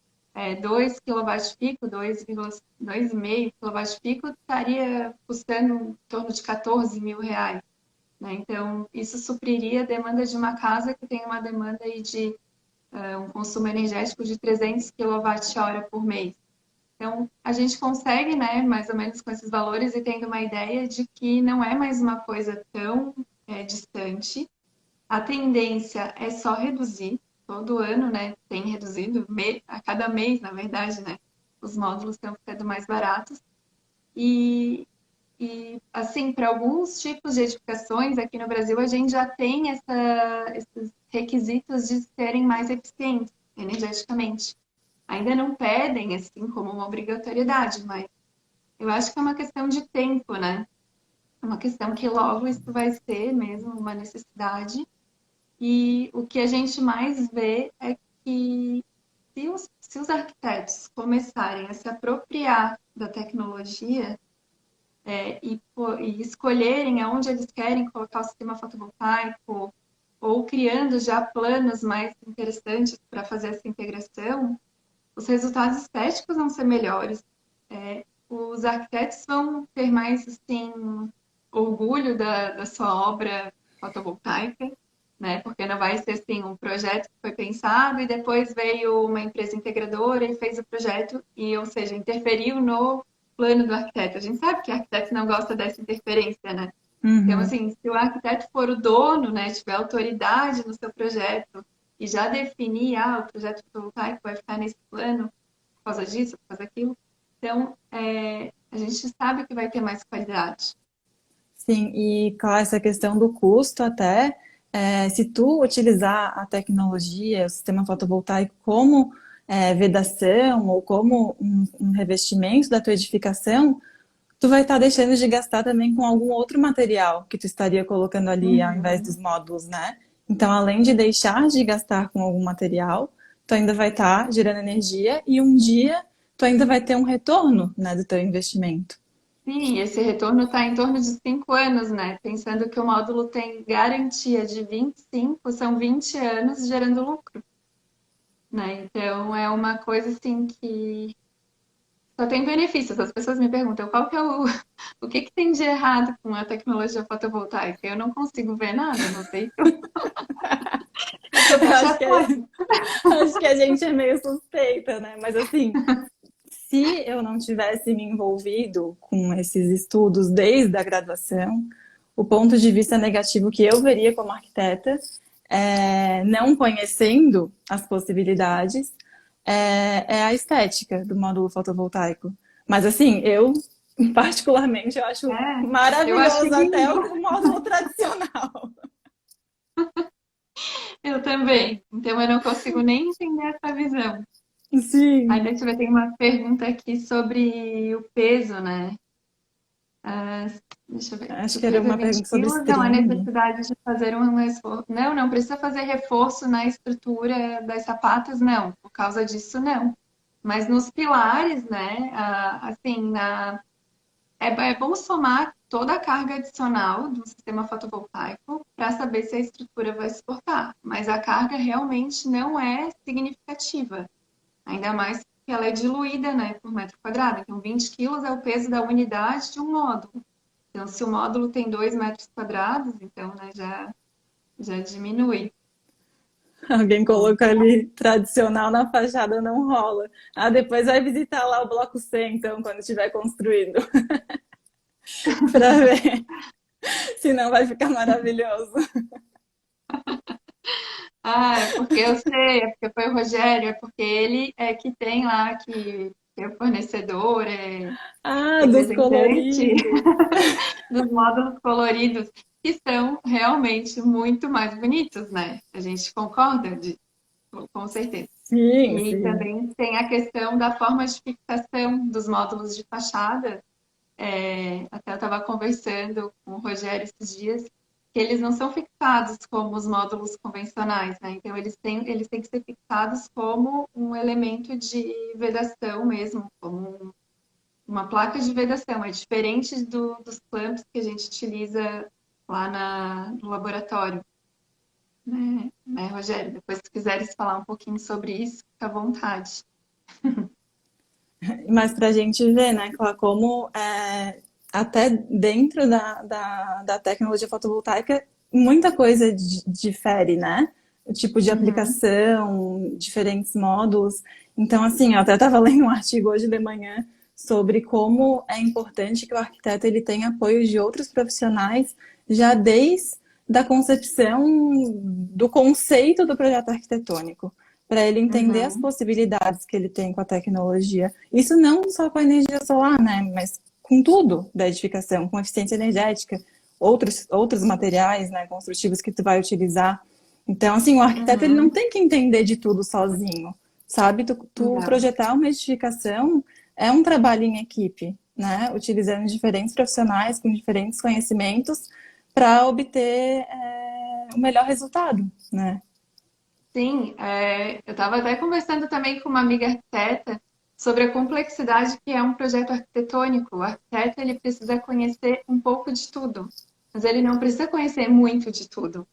Speaker 1: 2 kW-pico, 2,5 kW-pico, estaria custando em torno de R$ 14.000, né? Então, isso supriria a demanda de uma casa que tem uma demanda aí de um consumo energético de 300 kWh por mês. Então, a gente consegue, né, mais ou menos com esses valores e tendo uma ideia de que não é mais uma coisa tão distante. A tendência é só reduzir. Todo ano, né, tem reduzido, a cada mês, na verdade, né, os módulos estão ficando mais baratos. E assim, para alguns tipos de edificações aqui no Brasil, a gente já tem esses requisitos de serem mais eficientes energeticamente. Ainda não pedem, assim, como uma obrigatoriedade, mas eu acho que é uma questão de tempo, né? É uma questão que logo isso vai ser mesmo uma necessidade. E o que a gente mais vê é que se os arquitetos começarem a se apropriar da tecnologia e escolherem aonde eles querem colocar o sistema fotovoltaico, ou criando já planos mais interessantes para fazer essa integração, os resultados estéticos vão ser melhores. Os arquitetos vão ter mais assim, orgulho da sua obra fotovoltaica, né? Porque não vai ser assim um projeto que foi pensado e depois veio uma empresa integradora e fez o projeto e, ou seja, interferiu no plano do arquiteto. A gente sabe que arquiteto não gosta dessa interferência, né? Então,
Speaker 2: Uhum.
Speaker 1: assim, se o arquiteto for o dono, né, tiver autoridade no seu projeto e já definir, o projeto fotovoltaico vai ficar nesse plano por causa disso, por causa daquilo, então, a gente sabe que vai ter mais qualidade.
Speaker 2: Sim, e claro, essa questão do custo até se tu utilizar a tecnologia, o sistema fotovoltaico como vedação ou como um revestimento da tua edificação, tu vai estar deixando de gastar também com algum outro material que tu estaria colocando ali ao invés dos
Speaker 1: Uhum.
Speaker 2: módulos, né? Então, além de deixar de gastar com algum material, tu ainda vai estar gerando energia e um dia tu ainda vai ter um retorno, né, do teu investimento.
Speaker 1: Sim, esse retorno está em torno de 5 anos, né? Pensando que o módulo tem garantia de 25, são 20 anos gerando lucro, né? Então é uma coisa assim que só tem benefícios. As pessoas me perguntam qual que é o, o que tem de errado com a tecnologia fotovoltaica. Eu não consigo ver nada, não sei se eu
Speaker 2: Eu
Speaker 1: puxar saco.
Speaker 2: acho que a gente é meio suspeita, né? Mas assim, se eu não tivesse me envolvido com esses estudos desde a graduação, o ponto de vista negativo que eu veria como arquiteta, não conhecendo as possibilidades, é a estética do módulo fotovoltaico. Mas assim, eu particularmente eu acho
Speaker 1: É, eu acho
Speaker 2: maravilhoso até
Speaker 1: lindo.
Speaker 2: o módulo tradicional.
Speaker 1: Eu também. Então eu não consigo nem entender essa visão. Aí
Speaker 2: Sim,
Speaker 1: deixa eu ver, tem uma pergunta aqui sobre o peso, né? Ah, deixa eu ver. Se
Speaker 2: acho
Speaker 1: o
Speaker 2: que era
Speaker 1: peso é
Speaker 2: uma
Speaker 1: 20
Speaker 2: pergunta sobre
Speaker 1: quilos, não há
Speaker 2: string.
Speaker 1: necessidade de fazer um esforço. Não, não precisa fazer reforço na estrutura das sapatas, não. Por causa disso, não. Mas nos pilares, né? Assim, é bom somar toda a carga adicional do sistema fotovoltaico para saber se a estrutura vai suportar. Mas a carga realmente não é significativa. Ainda mais que ela é diluída, né, por metro quadrado. Então, 20 quilos é o peso da unidade de um módulo. Então, se o módulo tem 2 metros quadrados, então, né, já diminui.
Speaker 2: Alguém
Speaker 1: Bom,
Speaker 2: colocou ali tradicional na fachada, não rola. Ah, depois vai visitar lá o bloco C, então, quando estiver construído, para ver. Senão vai ficar maravilhoso.
Speaker 1: é porque eu sei, é porque foi o Rogério, é porque ele é que tem lá, que é o fornecedor, é
Speaker 2: Ah, dos
Speaker 1: representante
Speaker 2: coloridos.
Speaker 1: dos módulos coloridos, que são realmente muito mais bonitos, né? A gente concorda, com certeza.
Speaker 2: Sim,
Speaker 1: E
Speaker 2: sim.
Speaker 1: também tem a questão da forma de fixação dos módulos de fachada. Até eu estava conversando com o Rogério esses dias, que eles não são fixados como os módulos convencionais, né? Então, eles têm que ser fixados como um elemento de vedação mesmo, como uma placa de vedação. É diferente dos clamps que a gente utiliza lá no laboratório, né, Rogério? Depois, se quiseres falar um pouquinho sobre isso, fica à vontade.
Speaker 2: Mas para a gente ver, né, Clá, como até dentro da tecnologia fotovoltaica, muita coisa difere, né? O tipo de
Speaker 1: Uhum,
Speaker 2: aplicação, diferentes módulos. Então, assim, eu até estava lendo um artigo hoje de manhã sobre como é importante que o arquiteto ele tenha apoio de outros profissionais já desde da concepção do conceito do projeto arquitetônico para ele entender as
Speaker 1: uhum.
Speaker 2: possibilidades que ele tem com a tecnologia. Isso não só com a energia solar, né? Mas com tudo da edificação, com eficiência energética, outros materiais, né, construtivos que tu vai utilizar. Então, assim, o arquiteto ele não
Speaker 1: Uhum.
Speaker 2: tem que entender de tudo sozinho, sabe? Tu
Speaker 1: Não.
Speaker 2: projetar uma edificação é um trabalho em equipe, né? Utilizando diferentes profissionais com diferentes conhecimentos para obter o melhor resultado, né?
Speaker 1: Sim, eu estava até conversando também com uma amiga arquiteta sobre a complexidade que é um projeto arquitetônico. O arquiteto ele precisa conhecer um pouco de tudo, mas ele não precisa conhecer muito de tudo,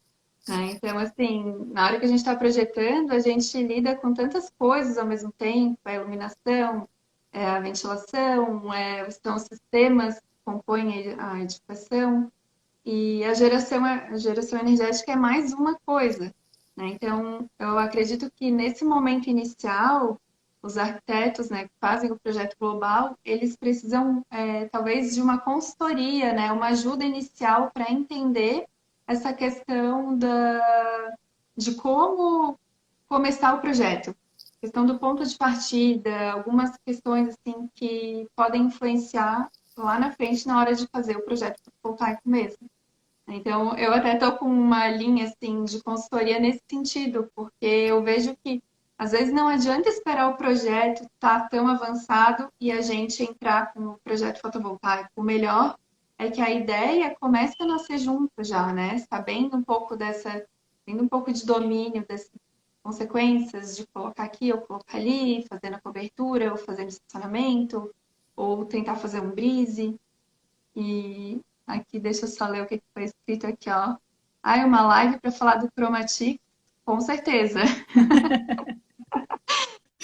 Speaker 1: né? Então, assim, na hora que a gente está projetando, a gente lida com tantas coisas ao mesmo tempo, a iluminação, a ventilação, são os sistemas que compõem a edificação. E a geração energética é mais uma coisa, né? Então, eu acredito que nesse momento inicial, os arquitetos, né, que fazem o projeto global, eles precisam, talvez, de uma consultoria, né, uma ajuda inicial para entender essa questão de como começar o projeto. Questão do ponto de partida, algumas questões assim que podem influenciar lá na frente na hora de fazer o projeto fotovoltaico mesmo. Então, eu até estou com uma linha assim de consultoria nesse sentido, porque eu vejo que às vezes não adianta esperar o projeto estar tão avançado e a gente entrar com o projeto fotovoltaico. O melhor é que a ideia comece a nascer junto já, né? Sabendo um pouco tendo um pouco de domínio dessas consequências de colocar aqui ou colocar ali, fazendo a cobertura, ou fazendo estacionamento, ou tentar fazer um brise. E aqui, deixa eu só ler o que foi escrito aqui, ó. Ah, é uma live para falar do Chromati? Com certeza,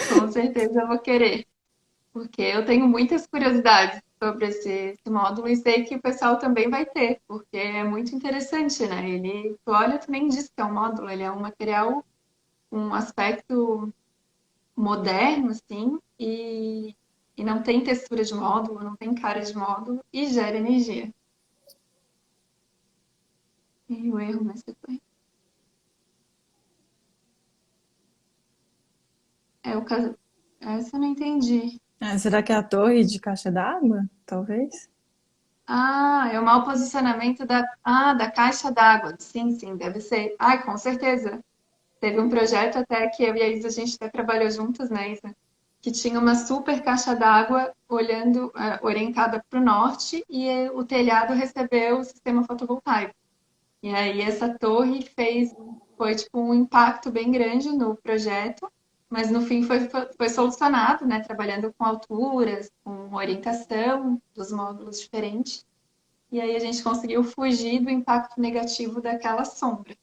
Speaker 1: com certeza eu vou querer, porque eu tenho muitas curiosidades sobre esse módulo e sei que o pessoal também vai ter, porque é muito interessante, né? Tu olha, tu nem diz que é um módulo, ele é um material com um aspecto moderno, assim, e não tem textura de módulo, não tem cara de módulo e gera energia. E o erro nessa foi. É o caso. Essa eu não entendi.
Speaker 2: Ah, será que é a torre de caixa d'água? Talvez?
Speaker 1: Ah, é o mau posicionamento da caixa d'água. Sim, sim, deve ser. Ai, com certeza. Teve um projeto até que eu e a Isa, a gente até trabalhou juntas, né, Isa? Que tinha uma super caixa d'água olhando, orientada para o norte e o telhado recebeu o sistema fotovoltaico. E aí essa torre foi tipo um impacto bem grande no projeto, mas no fim foi solucionado, né? Trabalhando com alturas, com orientação dos módulos diferentes. E aí a gente conseguiu fugir do impacto negativo daquela sombra.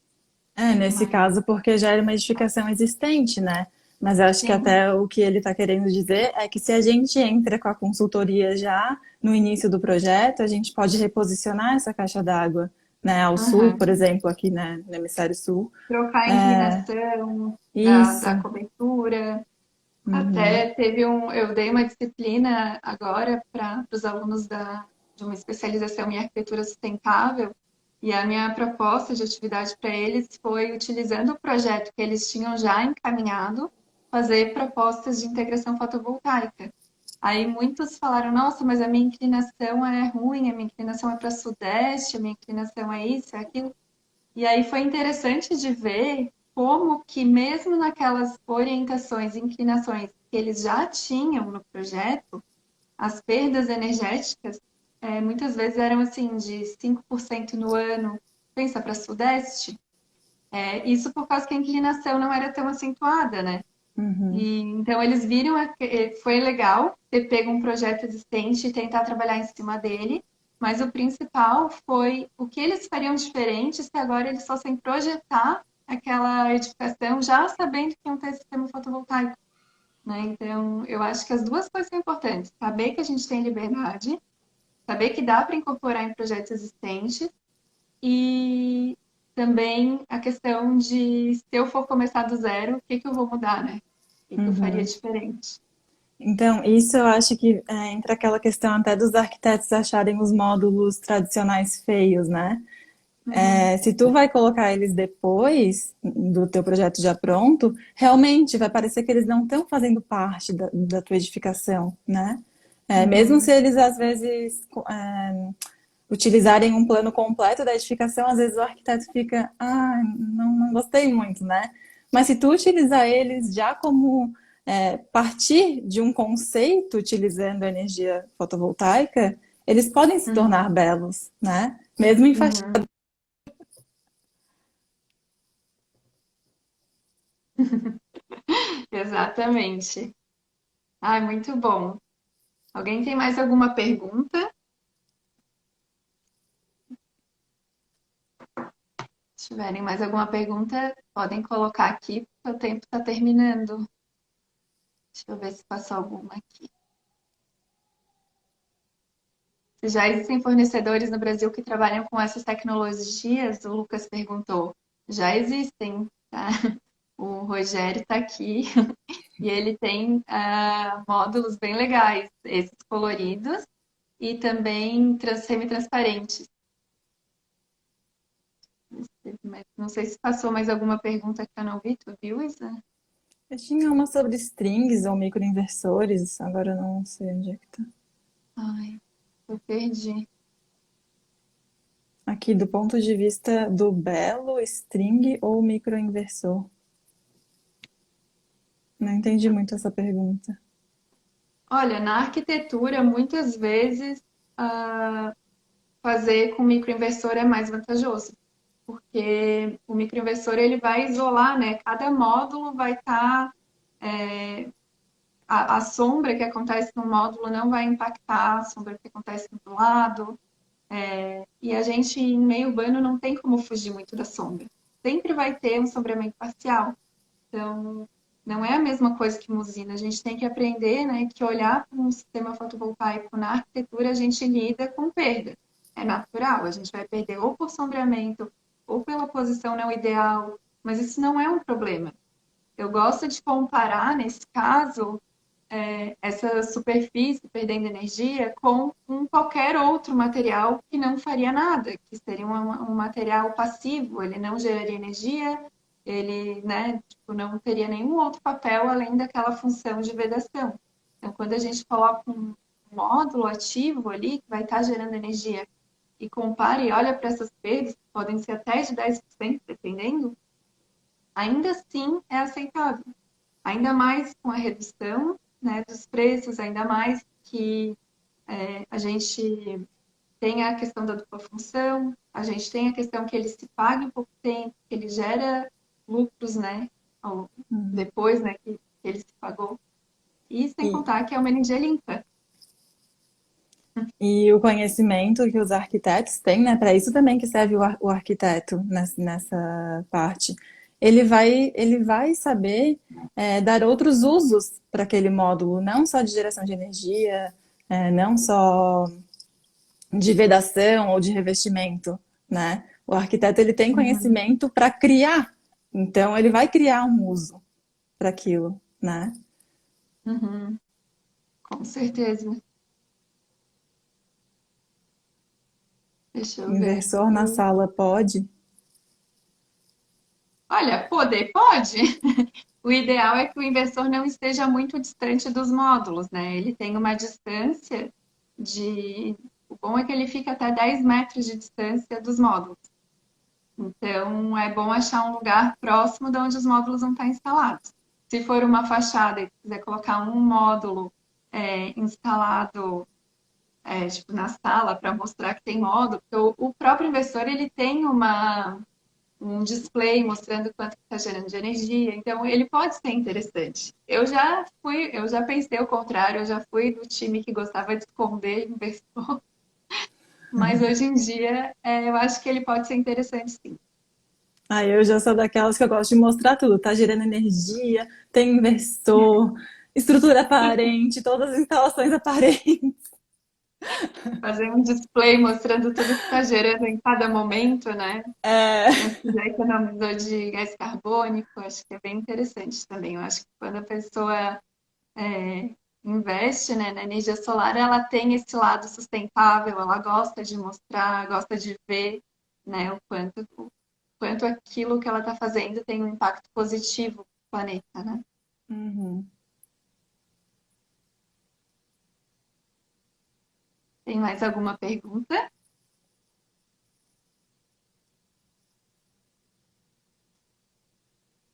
Speaker 2: É, nesse
Speaker 1: Mas
Speaker 2: caso, porque já era uma edificação existente, né? Mas eu acho que
Speaker 1: sim,
Speaker 2: até o que ele está querendo dizer é que se a gente entra com a consultoria já no início do projeto, a gente pode reposicionar essa caixa d'água, né? Ao sul, por
Speaker 1: aham.
Speaker 2: exemplo, aqui, né, no hemisfério sul.
Speaker 1: Trocar a inclinação da
Speaker 2: Isso.
Speaker 1: cobertura.
Speaker 2: Uhum.
Speaker 1: Até eu dei uma disciplina agora para os alunos de uma especialização em arquitetura sustentável, e a minha proposta de atividade para eles foi, utilizando o projeto que eles tinham já encaminhado, fazer propostas de integração fotovoltaica. Aí muitos falaram, nossa, mas a minha inclinação é ruim, a minha inclinação é para sudeste, a minha inclinação é isso, é aquilo. E aí foi interessante de ver como que mesmo naquelas orientações, inclinações que eles já tinham no projeto, as perdas energéticas muitas vezes eram assim de 5% no ano, pensa para Sudeste, isso por causa que a inclinação não era tão acentuada, né?
Speaker 2: Uhum.
Speaker 1: E então eles viram, foi legal ter pego um projeto existente e tentar trabalhar em cima dele, mas o principal foi o que eles fariam diferente se agora eles fossem projetar aquela edificação já sabendo que iam ter sistema fotovoltaico, né? Então, eu acho que as duas coisas são importantes. Saber que a gente tem liberdade, saber que dá para incorporar em projetos existentes e também a questão de se eu for começar do zero, o que que eu vou mudar, né? O que que eu faria
Speaker 2: Uhum.
Speaker 1: diferente?
Speaker 2: Então, isso eu acho que entra aquela questão até dos arquitetos acharem os módulos tradicionais feios, né?
Speaker 1: Uhum,
Speaker 2: Se tu vai colocar eles depois do teu projeto já pronto, realmente vai parecer que eles não estão fazendo parte da tua edificação, né? Mesmo se
Speaker 1: uhum,
Speaker 2: eles às vezes utilizarem um plano completo da edificação, às vezes o arquiteto fica, não gostei muito, né? Mas se tu utilizar eles já como partir de um conceito utilizando a energia fotovoltaica, eles podem se tornar
Speaker 1: uhum,
Speaker 2: belos, né? Mesmo em
Speaker 1: uhum. Exatamente. Ai, muito bom. Alguém tem mais alguma pergunta? Se tiverem mais alguma pergunta, podem colocar aqui, porque o tempo está terminando. Deixa eu ver se passou alguma aqui. Se já existem fornecedores no Brasil que trabalham com essas tecnologias, o Lucas perguntou. Já existem, tá? O Rogério está aqui e ele tem módulos bem legais, esses coloridos e também semi-transparentes. Não sei se passou mais alguma pergunta que eu não vi, tu viu, Isa?
Speaker 2: Eu tinha uma sobre strings ou microinversores, agora eu não sei onde é que tá.
Speaker 1: Ai, eu perdi.
Speaker 2: Aqui, do ponto de vista do belo, string ou microinversor? Não entendi muito essa pergunta.
Speaker 1: Olha, na arquitetura, muitas vezes, ah, fazer com microinversor é mais vantajoso, porque o microinversor ele vai isolar, né? Cada módulo vai estar, a sombra que acontece no módulo não vai impactar a sombra que acontece do lado. E a gente, em meio urbano, não tem como fugir muito da sombra. Sempre vai ter um sombreamento parcial. Então, não é a mesma coisa que uma usina. A gente tem que aprender, né, que olhar para um sistema fotovoltaico na arquitetura, a gente lida com perda. É natural, a gente vai perder ou por sombreamento, ou pela posição não ideal, mas isso não é um problema. Eu gosto de comparar, nesse caso, essa superfície perdendo energia com qualquer outro material que não faria nada, que seria um material passivo, ele não geraria energia, ele, né, tipo, não teria nenhum outro papel além daquela função de vedação. Então, quando a gente coloca um módulo ativo ali, que vai estar gerando energia, e compara e olha para essas perdas, que podem ser até de 10%, dependendo, ainda assim é aceitável. Ainda mais com a redução, né, dos preços, ainda mais que a gente tem a questão da dupla função, a gente tem a questão que ele se paga em pouco tempo, que ele gera lucros, né, depois, né, que ele se pagou. E sem
Speaker 2: E,
Speaker 1: contar que é uma energia limpa.
Speaker 2: e o conhecimento que os arquitetos têm, né? Para isso também que serve o arquiteto nessa parte. Ele vai saber dar outros usos para aquele módulo, não só de geração de energia, não só de vedação ou de revestimento, né? O arquiteto ele tem
Speaker 1: Uhum,
Speaker 2: conhecimento para criar, então ele vai criar um uso para aquilo, né?
Speaker 1: uhum, com certeza. Deixa eu ver
Speaker 2: Inversor na
Speaker 1: aqui.
Speaker 2: sala pode?
Speaker 1: Olha, poder pode. O ideal é que o inversor não esteja muito distante dos módulos, né? Ele tem uma distância de. O bom é que ele fica até 10 metros de distância dos módulos. Então, é bom achar um lugar próximo de onde os módulos vão estar instalados. Se for uma fachada e quiser colocar um módulo instalado tipo, na sala para mostrar que tem módulo, porque o próprio inversor ele tem um display mostrando quanto está gerando de energia, então ele pode ser interessante. Eu já pensei o contrário, eu já fui do time que gostava de esconder inversor, mas hoje em dia eu acho que ele pode ser interessante sim.
Speaker 2: Aí eu já sou daquelas que eu gosto de mostrar tudo, tá gerando energia, tem inversor, estrutura aparente, todas as instalações aparentes.
Speaker 1: Fazer um display mostrando tudo que está gerando em cada momento, né?
Speaker 2: É,
Speaker 1: Quanto já economizou de gás carbônico, acho que é bem interessante também. Eu acho que quando a pessoa investe, né, na energia solar, ela tem esse lado sustentável, ela gosta de mostrar, gosta de ver, né, o quanto aquilo que ela está fazendo tem um impacto positivo no planeta, né?
Speaker 2: uhum.
Speaker 1: Tem mais alguma pergunta?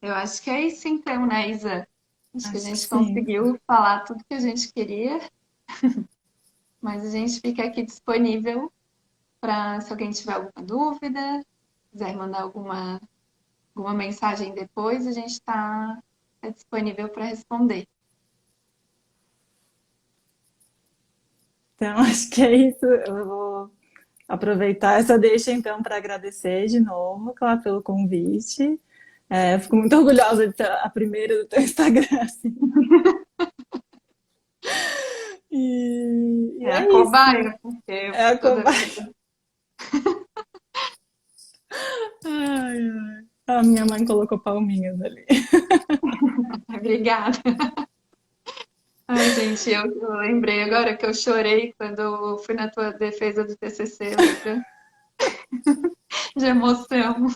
Speaker 1: Eu acho que é isso então, né, Isa? Acho que a
Speaker 2: Acho que
Speaker 1: gente
Speaker 2: sim.
Speaker 1: conseguiu falar tudo que a gente queria, mas a gente fica aqui disponível para se alguém tiver alguma dúvida, quiser mandar alguma mensagem depois, a gente está disponível para responder.
Speaker 2: Então acho que é isso. Eu vou aproveitar essa deixa então para agradecer de novo, Clara, pelo convite. Eu fico muito orgulhosa de ser a primeira do teu Instagram, assim. E
Speaker 1: É a
Speaker 2: é isso.
Speaker 1: cobaia, porque
Speaker 2: É a
Speaker 1: toda
Speaker 2: covarde.
Speaker 1: vida.
Speaker 2: Ai, ai. A minha mãe colocou palminhas ali.
Speaker 1: Obrigada. Ai, gente, eu lembrei agora que eu chorei quando eu fui na tua defesa do TCC, lembra? De emoção.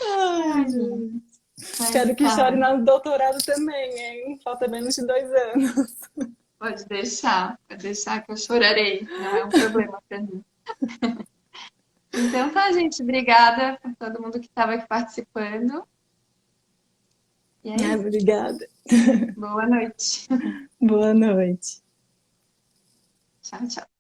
Speaker 2: Ai,
Speaker 1: Ai,
Speaker 2: gente.
Speaker 1: mas
Speaker 2: Quero que chore
Speaker 1: tá.
Speaker 2: no doutorado também, hein? Falta menos de 2 anos.
Speaker 1: pode deixar que eu chorarei, não é um problema para mim. Então tá, gente, obrigada por todo mundo que estava aqui participando. E é
Speaker 2: Ah,
Speaker 1: isso.
Speaker 2: obrigada.
Speaker 1: Boa noite.
Speaker 2: Boa noite.
Speaker 1: Tchau, tchau.